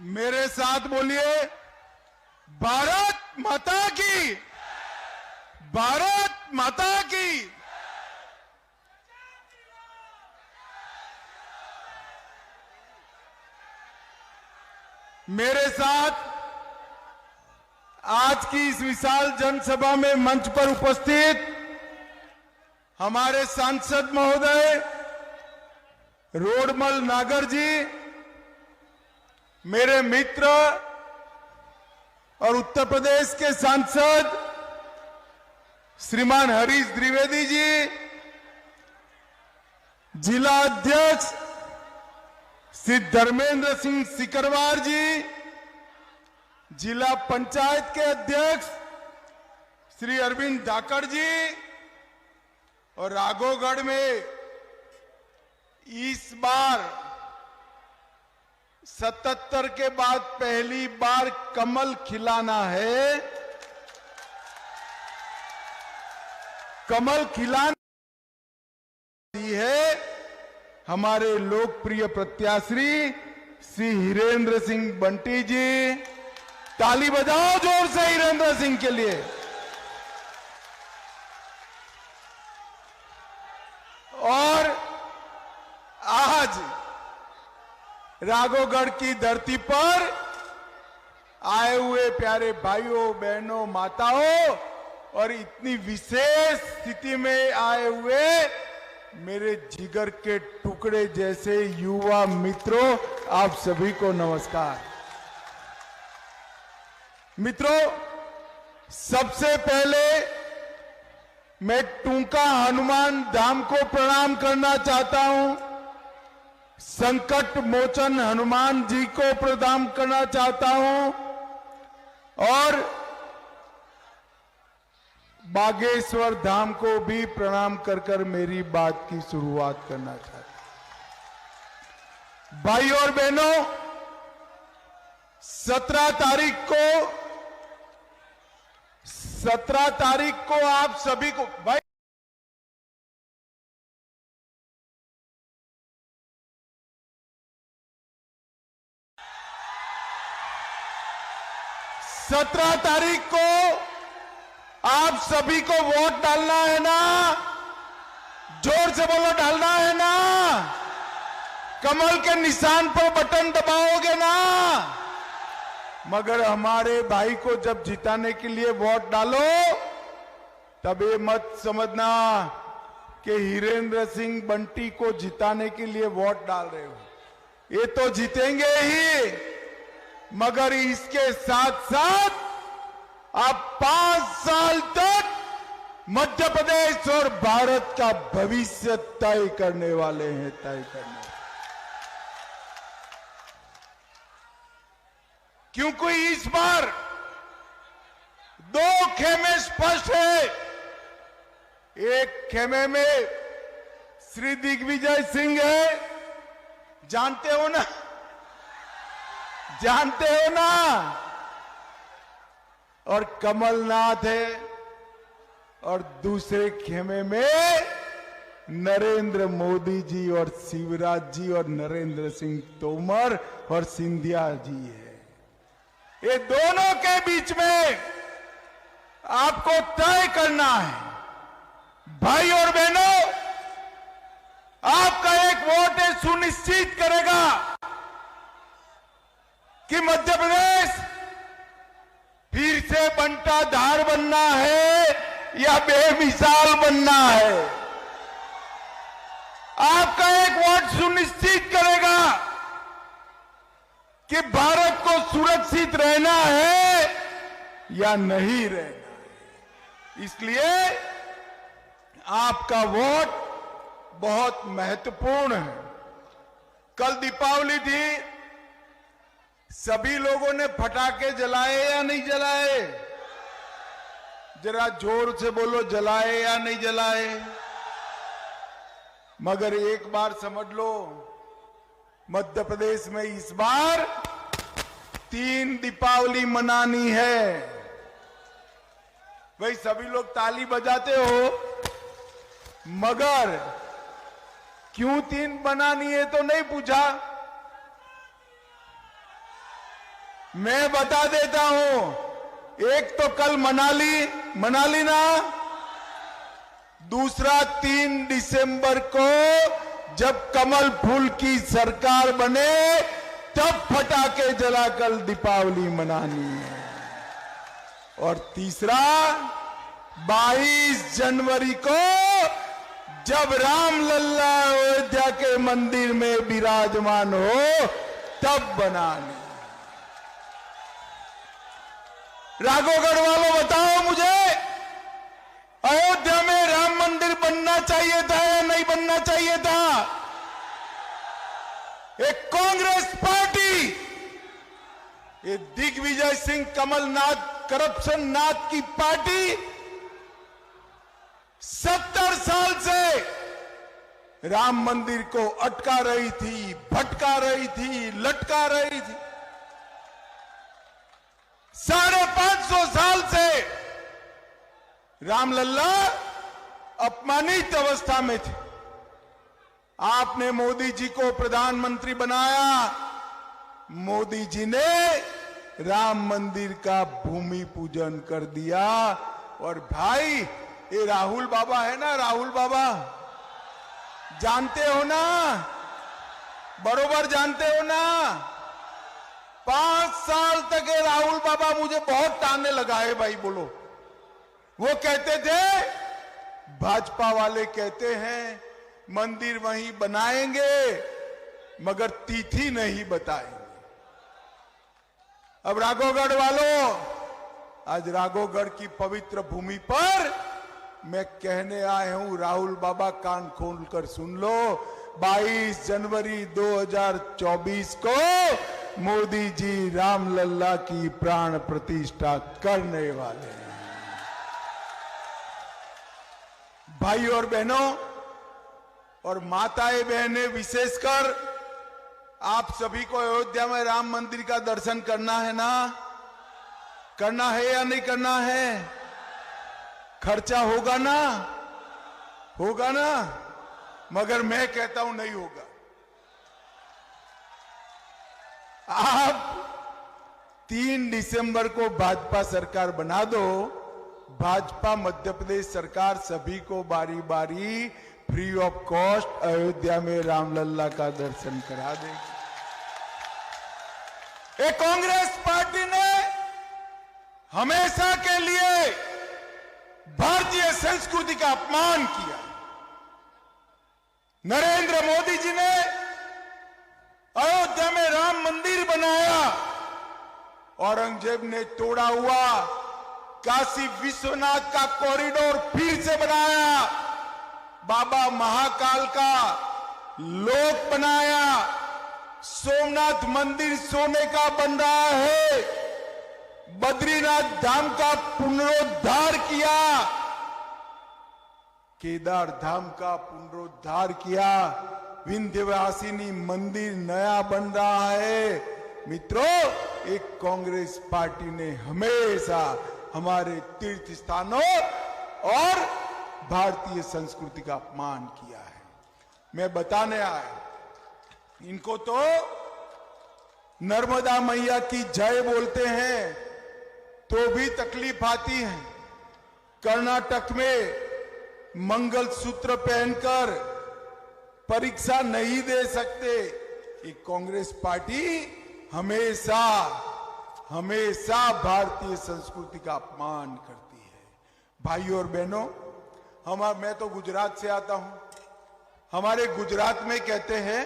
मेरे साथ बोलिए, भारत माता की, भारत माता की। मेरे साथ आज की इस विशाल जनसभा में मंच पर उपस्थित हमारे सांसद महोदय रोडमल नागर जी, मेरे मित्र और उत्तर प्रदेश के सांसद श्रीमान हरीश द्विवेदी जी, जिला अध्यक्ष श्री धर्मेंद्र सिंह सिकरवार जी, जिला पंचायत के अध्यक्ष श्री अरविंद धाकड़ जी, और राघोगढ़ में इस बार 77 के बाद पहली बार कमल खिलाना है। कमल खिलाना है हमारे लोकप्रिय प्रत्याशी श्री हिरेंद्र सिंह बंटी जी। ताली बजाओ जोर से हिरेंद्र सिंह के लिए। और आज राघोगढ़ की धरती पर आए हुए प्यारे भाइयों बहनों माताओं और इतनी विशेष स्थिति में आए हुए मेरे जिगर के टुकड़े जैसे युवा मित्रों, आप सभी को नमस्कार। मित्रों, सबसे पहले मैं टूंका हनुमान धाम को प्रणाम करना चाहता हूं। संकट मोचन हनुमान जी को प्रणाम करना चाहता हूं और बागेश्वर धाम को भी प्रणाम कर कर मेरी बात की शुरुआत करना चाहता हूं। भाई और बहनों, 17 तारीख को आप सभी को भाई 17 तारीख को आप सभी को वोट डालना है ना? जोर से बोलो, डालना है ना? कमल के निशान पर बटन दबाओगे ना? मगर हमारे भाई को जब जिताने के लिए वोट डालो तब ये मत समझना कि हिरेंद्र सिंह बंटी को जिताने के लिए वोट डाल रहे हो। ये तो जीतेंगे ही, मगर इसके साथ साथ आप 5 साल तक मध्य प्रदेश और भारत का भविष्य तय करने वाले हैं, तय करने। क्योंकि इस बार 2 खेमे स्पष्ट है। एक खेमे में श्री दिग्विजय सिंह है, जानते हो ना? जानते हो ना? और कमलनाथ है, और दूसरे खेमे में नरेंद्र मोदी जी और शिवराज जी और नरेंद्र सिंह तोमर और सिंधिया जी है। ये दोनों के बीच में आपको तय करना है। भाई और बहनों, आपका एक वोट है सुनिश्चित करेगा कि मध्य प्रदेश फिर से बंटा धार बनना है या बेमिसाल बनना है। आपका एक वोट सुनिश्चित करेगा कि भारत को सुरक्षित रहना है या नहीं रहना है। इसलिए आपका वोट बहुत महत्वपूर्ण है। कल दीपावली थी, सभी लोगों ने पटाखे जलाए या नहीं जलाए? जरा जोर से बोलो, जलाए या नहीं जलाए? मगर एक बार समझ लो, मध्य प्रदेश में इस बार 3 दीपावली मनानी है। भाई सभी लोग ताली बजाते हो, मगर क्यों 3 बनानी है तो नहीं पूछा? मैं बता देता हूं, एक तो कल मनाली ना, दूसरा 3 दिसंबर को जब कमल फूल की सरकार बने तब पटाखे जलाकर दीपावली मनानी है, और तीसरा 22 जनवरी को जब राम लल्ला अयोध्या के मंदिर में विराजमान हो तब बनानी। राघवगढ़ वालों बताओ मुझे, अयोध्या में राम मंदिर बनना चाहिए था या नहीं बनना चाहिए था? एक कांग्रेस पार्टी, ये दिग्विजय सिंह कमलनाथ करप्शन नाथ की पार्टी 70 साल से राम मंदिर को अटका रही थी, भटका रही थी, लटका रही थी। 550 साल से रामलल्ला अपमानित अवस्था में थे। आपने मोदी जी को प्रधानमंत्री बनाया, मोदी जी ने राम मंदिर का भूमि पूजन कर दिया। और भाई, ये राहुल बाबा है ना, राहुल बाबा जानते हो ना, बरोबर जानते हो ना। 5 साल तक ये राहुल बाबा मुझे बहुत ताने लगाए भाई। बोलो, वो कहते थे, भाजपा वाले कहते हैं मंदिर वहीं बनाएंगे मगर तिथि नहीं बताएंगे। अब राघवगढ़ वालों, आज राघवगढ़ की पवित्र भूमि पर मैं कहने आया हूं, राहुल बाबा कान खोलकर सुन लो, 22 जनवरी 2024 को मोदी जी रामलल्ला की प्राण प्रतिष्ठा करने वाले हैं। भाई और बहनों और माताएं बहनें, विशेषकर आप सभी को अयोध्या में राम मंदिर का दर्शन करना है ना? करना है या नहीं करना है? खर्चा होगा ना? होगा ना? मगर मैं कहता हूं नहीं होगा। आप 3 दिसंबर को भाजपा सरकार बना दो, भाजपा मध्य प्रदेश सरकार सभी को बारी बारी फ्री ऑफ कॉस्ट अयोध्या में रामलल्ला का दर्शन करा देगी। एक कांग्रेस पार्टी ने हमेशा के लिए भारतीय संस्कृति का अपमान किया। नरेंद्र मोदी जी ने अयोध्या में राम मंदिर बनाया, औरंगजेब ने तोड़ा हुआ काशी विश्वनाथ का कॉरिडोर फिर से बनाया, बाबा महाकाल का लोक बनाया, सोमनाथ मंदिर सोने का बन रहा है, बद्रीनाथ धाम का पुनरुद्धार किया, केदार धाम का पुनरुद्धार किया, विंध्यवासिनी मंदिर नया बन रहा है। मित्रों, एक कांग्रेस पार्टी ने हमेशा हमारे तीर्थ स्थानों और भारतीय संस्कृति का अपमान किया है। मैं बताने आया, इनको तो नर्मदा मैया की जय बोलते हैं तो भी तकलीफ आती है। कर्नाटक में मंगलसूत्र पहनकर परीक्षा नहीं दे सकते। एक कांग्रेस पार्टी हमेशा हमेशा भारतीय संस्कृति का अपमान करती है। भाइयों और बहनों, मैं तो गुजरात से आता हूं। हमारे गुजरात में कहते हैं,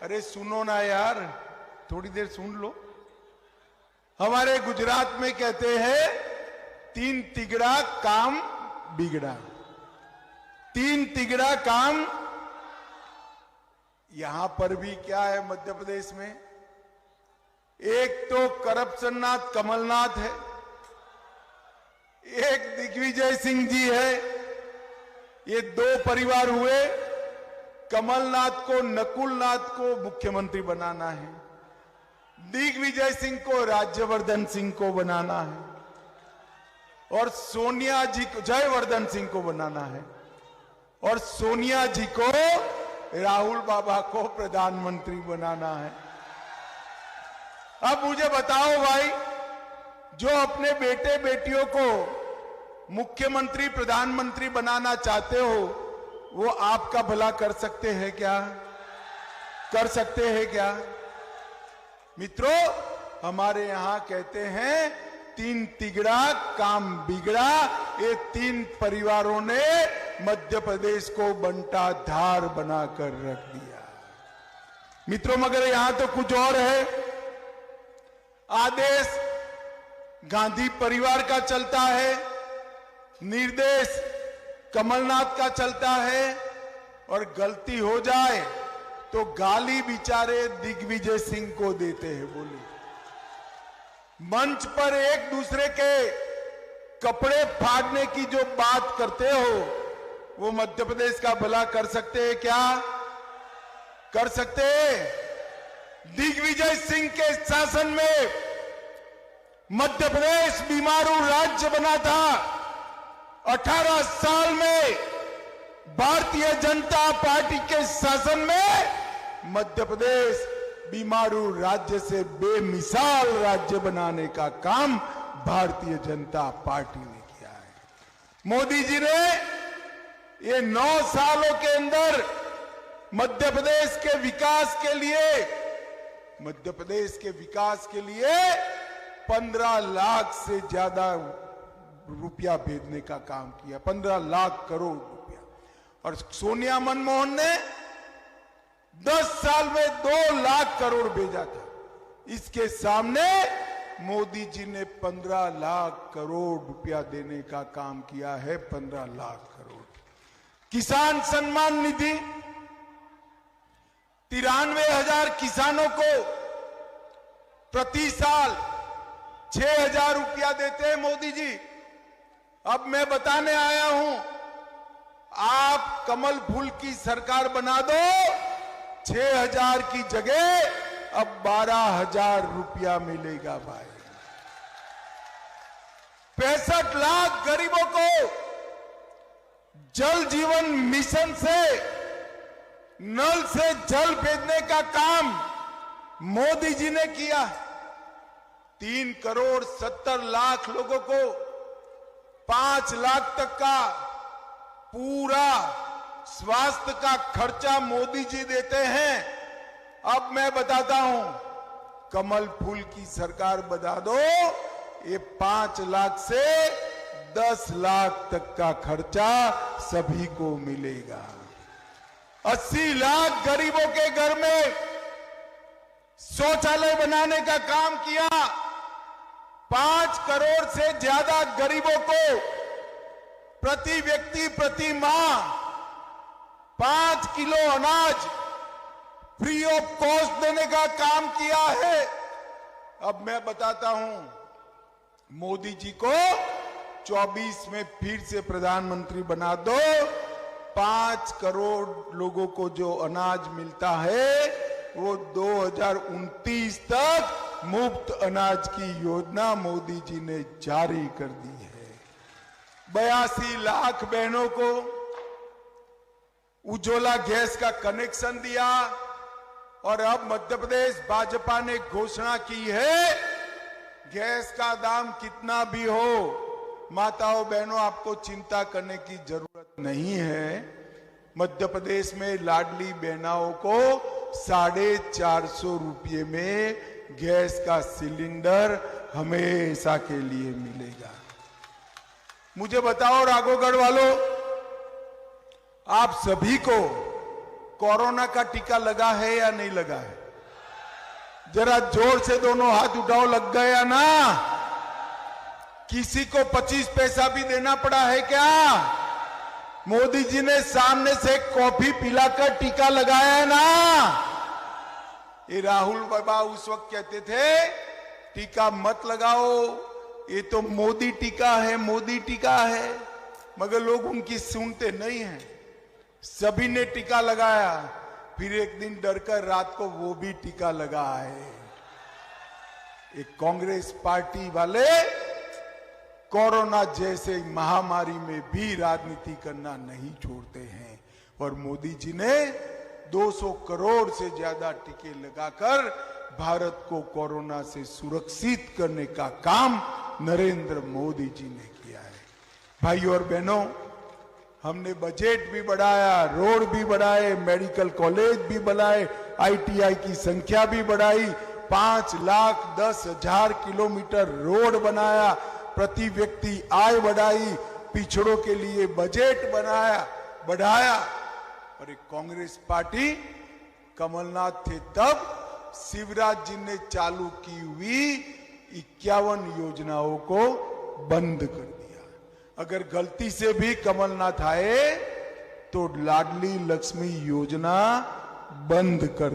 अरे सुनो ना यार, थोड़ी देर सुन लो। हमारे गुजरात में कहते हैं, 3 तिगड़ा काम बिगड़ा। 3 तिगड़ा काम। यहां पर भी क्या है मध्य प्रदेश में? एक तो करप्शन नाथ कमलनाथ है, एक दिग्विजय सिंह जी है। ये 2 परिवार हुए। कमलनाथ को, नकुलनाथ को मुख्यमंत्री बनाना है, दिग्विजय सिंह को राज्यवर्धन सिंह को बनाना है, और सोनिया जी को, जयवर्धन सिंह को बनाना है, और सोनिया जी को, राहुल बाबा को प्रधानमंत्री बनाना है। अब मुझे बताओ भाई, जो अपने बेटे बेटियों को मुख्यमंत्री प्रधानमंत्री बनाना चाहते हो, वो आपका भला कर सकते हैं क्या? कर सकते हैं क्या? मित्रों, हमारे यहां कहते हैं तीन तिगड़ा काम बिगड़ा। ये तीन परिवारों ने मध्य प्रदेश को बंटा धार बनाकर रख दिया। मित्रों, मगर यहां तो कुछ और है। आदेश गांधी परिवार का चलता है, निर्देश कमलनाथ का चलता है, और गलती हो जाए तो गाली बेचारे दिग्विजय सिंह को देते हैं। बोले, मंच पर एक दूसरे के कपड़े फाड़ने की जो बात करते हो, वो मध्य प्रदेश का भला कर सकते हैं क्या? कर सकते हैं? दिग्विजय सिंह के शासन में मध्य प्रदेश बीमारू राज्य बना था। 18 साल में भारतीय जनता पार्टी के शासन में मध्य प्रदेश बीमारू राज्य से बेमिसाल राज्य बनाने का काम भारतीय जनता पार्टी ने किया है। मोदी जी ने ये 9 सालों के अंदर मध्य प्रदेश के विकास के लिए 15 लाख से ज्यादा रुपया भेजने का काम किया। 15 लाख करोड़ रुपया। और सोनिया मनमोहन ने 10 साल में 2 लाख करोड़ भेजा था। इसके सामने मोदी जी ने 15 लाख करोड़ रुपया देने का काम किया है। 15 लाख करोड़। किसान सम्मान निधि 93,000 किसानों को प्रति साल 6,000 रुपया देते हैं मोदी जी। अब मैं बताने आया हूं, आप कमल फूल की सरकार बना दो, 6,000 की जगह अब 12,000 रुपया मिलेगा भाई। 65 लाख गरीबों को जल जीवन मिशन से नल से जल भेजने का काम मोदी जी ने किया। 3 करोड़ 70 लाख लोगों को 5 लाख तक का पूरा स्वास्थ्य का खर्चा मोदी जी देते हैं। अब मैं बताता हूं, कमल फूल की सरकार बता दो, ये 5 लाख से 10 लाख तक का खर्चा सभी को मिलेगा। 80 लाख गरीबों के घर में शौचालय बनाने का काम किया। 5 करोड़ से ज्यादा गरीबों को प्रति व्यक्ति प्रति माह 5 किलो अनाज फ्री ऑफ कॉस्ट देने का काम किया है। अब मैं बताता हूं, मोदी जी को 24 में फिर से प्रधानमंत्री बना दो। 5 करोड़ लोगों को जो अनाज मिलता है वो 2029 तक मुफ्त अनाज की योजना मोदी जी ने जारी कर दी है। 82 लाख बहनों को उज्ज्वला गैस का कनेक्शन दिया। और अब मध्य प्रदेश भाजपा ने घोषणा की है, गैस का दाम कितना भी हो, माताओं बहनों आपको चिंता करने की जरूरत नहीं है। मध्य प्रदेश में लाडली बहनाओं को 450 रुपये में गैस का सिलेंडर हमेशा के लिए मिलेगा। मुझे बताओ राघोगढ़ वालों, आप सभी को कोरोना का टीका लगा है या नहीं लगा है? जरा जोर से दोनों हाथ उठाओ, लग गया ना? किसी को 25 पैसा भी देना पड़ा है क्या? मोदी जी ने सामने से कॉफी पिलाकर टीका लगाया है ना? ये राहुल बाबा उस वक्त कहते थे टीका मत लगाओ, ये तो मोदी टीका है, मोदी टीका है, मगर लोग उनकी सुनते नहीं हैं। सभी ने टीका लगाया, फिर एक दिन डरकर रात को वो भी टीका लगा है। एक कांग्रेस पार्टी वाले कोरोना जैसे महामारी में भी राजनीति करना नहीं छोड़ते हैं। और मोदी जी ने 200 करोड़ से ज्यादा टीके लगाकर भारत को कोरोना से सुरक्षित करने का काम नरेंद्र मोदी जी ने किया है। भाइयों और बहनों, हमने बजट भी बढ़ाया, रोड भी बढ़ाए, मेडिकल कॉलेज भी बढ़ाए, ITI की संख्या भी बढ़ाई, 5,10,000 किलोमीटर रोड बनाया, प्रति व्यक्ति आय बढ़ाई, पिछड़ों के लिए बजट बढ़ाया। और एक कांग्रेस पार्टी, कमलनाथ थे तब, शिवराज जी ने चालू की हुई 51 योजनाओं को बंद कर दिया। अगर गलती से भी कमलनाथ आए तो लाडली लक्ष्मी योजना बंद कर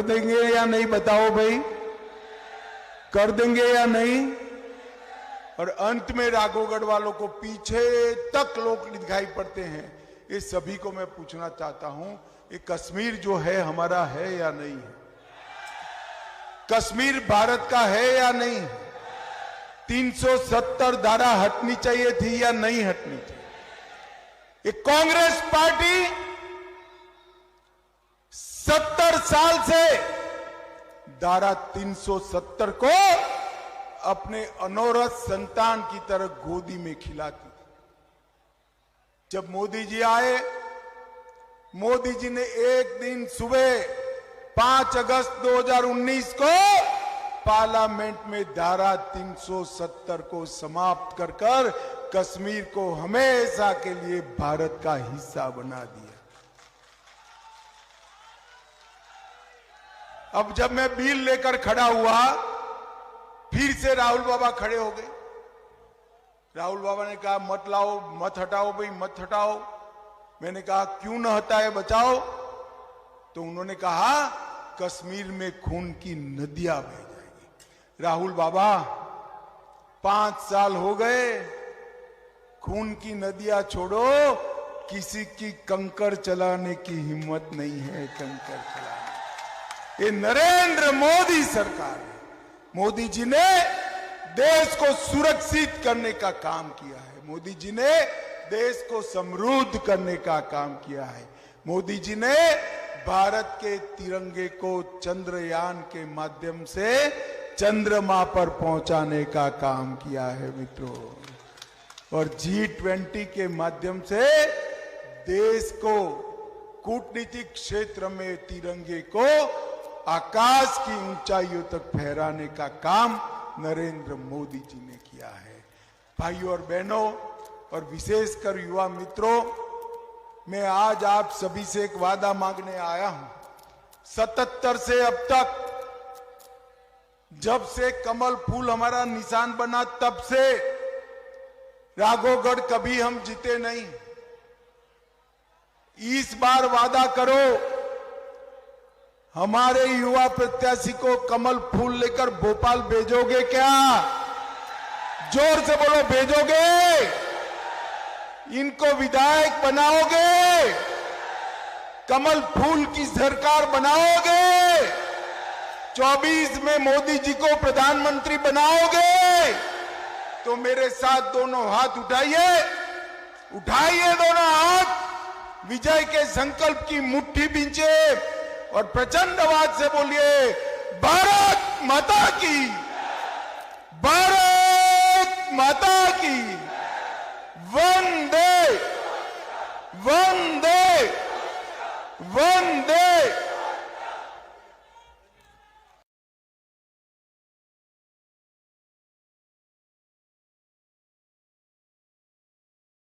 देंगे या नहीं? बताओ भाई, कर देंगे या नहीं? और अंत में राघवगढ़ वालों को पीछे तक लोग दिखाई पड़ते हैं। ये सभी को मैं पूछना चाहता हूं, ये कश्मीर जो है हमारा है या नहीं है? कश्मीर भारत का है या नहीं? 370 धारा हटनी चाहिए थी या नहीं हटनी चाहिए? ये कांग्रेस पार्टी 70 साल से धारा 370 को अपने अनौरत संतान की तरह गोदी में खिलाती थी। जब मोदी जी आए, मोदी जी ने एक दिन सुबह 5 अगस्त 2019 को पार्लियामेंट में धारा 370 को समाप्त कर कश्मीर को हमेशा के लिए भारत का हिस्सा बना दिया। अब जब मैं बिल लेकर खड़ा हुआ, फिर से राहुल बाबा खड़े हो गए। राहुल बाबा ने कहा मत लाओ, मत हटाओ भाई, मत हटाओ। मैंने कहा क्यों न हटाए, बचाओ। तो उन्होंने कहा कश्मीर में खून की नदियां बह जाएगी। राहुल बाबा 5 साल हो गए, खून की नदियां छोड़ो, किसी की कंकर चलाने की हिम्मत नहीं है। कंकर चलाने ये नरेंद्र मोदी सरकार है। मोदी जी ने देश को सुरक्षित करने का काम किया है। मोदी जी ने देश को समृद्ध करने का काम किया है। मोदी जी ने भारत के तिरंगे को चंद्रयान के माध्यम से चंद्रमा पर पहुंचाने का काम किया है मित्रों। और G20 के माध्यम से देश को कूटनीतिक क्षेत्र में तिरंगे को आकाश की ऊंचाइयों तक फहराने का काम नरेंद्र मोदी जी ने किया है। भाइयों और बहनों, और विशेषकर युवा मित्रों, मैं आज आप सभी से एक वादा मांगने आया हूं। 77 से अब तक, जब से कमल फूल हमारा निशान बना, तब से राघवगढ़ कभी हम जीते नहीं। इस बार वादा करो, हमारे युवा प्रत्याशी को कमल फूल लेकर भोपाल भेजोगे क्या? जोर से बोलो, भेजोगे? इनको विधायक बनाओगे? कमल फूल की सरकार बनाओगे? 24 में मोदी जी को प्रधानमंत्री बनाओगे? तो मेरे साथ दोनों हाथ उठाइए, उठाइए दोनों हाथ, विजय के संकल्प की मुट्ठी बींचे और प्रचंड आवाज से बोलिए, भारत माता की, भारत माता की, वंदे वंदे वंदे